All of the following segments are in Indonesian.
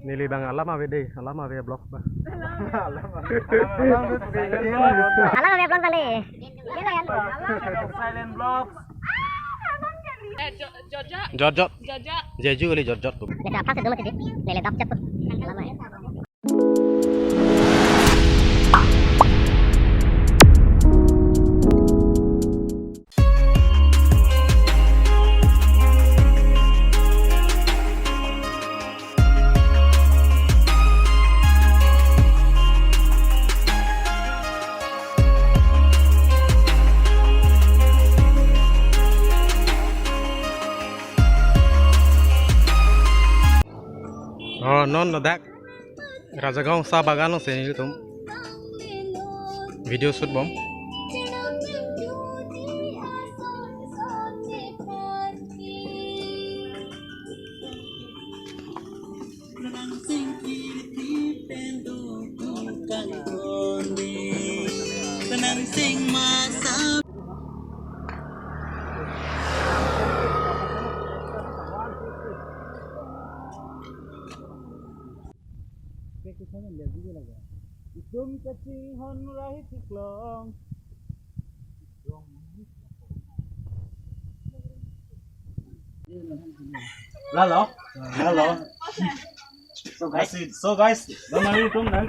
Nili bang alam ave blog ba. Alam ave blog tadi. Silent blog. Jot. Jeju kali jot. Kita apa sih dulu tadi? Lele dap cepet. Lama ya. Oh non dak Rajagaon sa bagan se ni tum video shoot bom Dum kacing hon rahi tiklong. Lalo. So guys, nari tum. Lalo.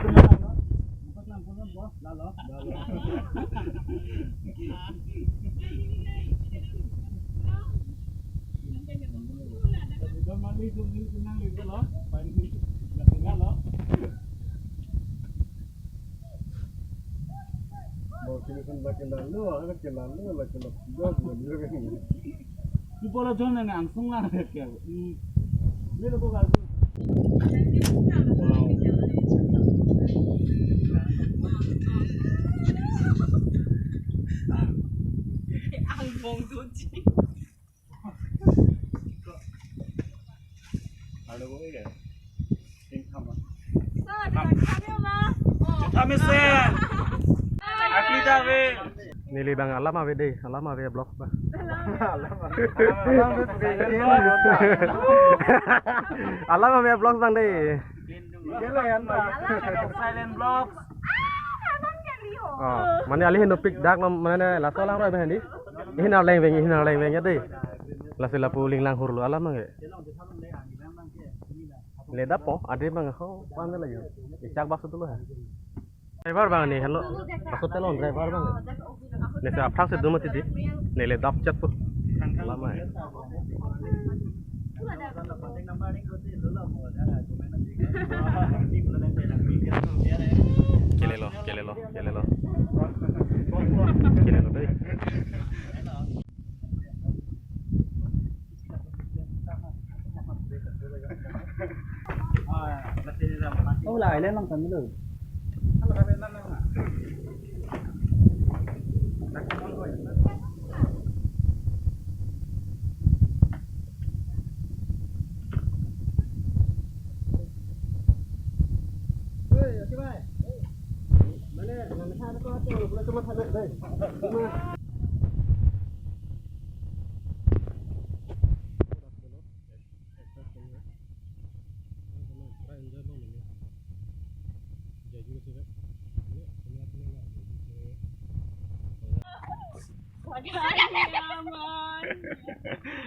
Di bola zona na ang sungla na kaya. Lilo ko gago. Ang bongduji. Ano ko ile? Tingkama. Tamisen. Akida we. Nili bang alam ave blog ba. Alam ave blog bang deh. Silent blog. Oh, mana alih nopik dak mana la solang roi bendi. Ini nào leng veng ya deh. La sila puling lang hurlu alam mang ge. Le dapo ade bang ho pan lagi. Isak basut dulu ha. Driver bang nih, hello. Basut telon driver bang. Nese apthang se dumati di. Nele dap chat pu. Lama ya. Kelelo deh. Oh lại lên long thần mới được.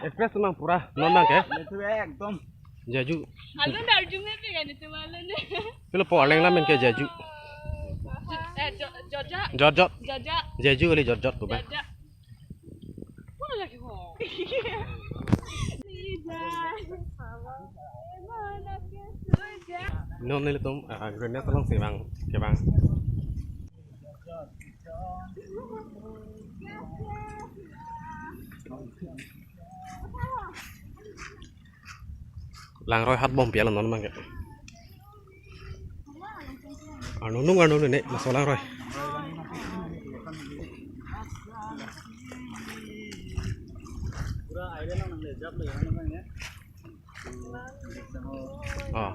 Express memang pura, nonang ke? Itu ekdom. Jaju. Alun darjungnya tuh kan itu malah nih. Kalau poleng lah main ke jaju. Jot. Jaja. Jaju kali jot tuh bang. Jaja. Mana lagi kok? Non nili tum, agrenya tolong sih bang, ke bang. Lang roi hat bom pialan non mang ke. Anu nek masalah roi. Oh.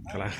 Kalah.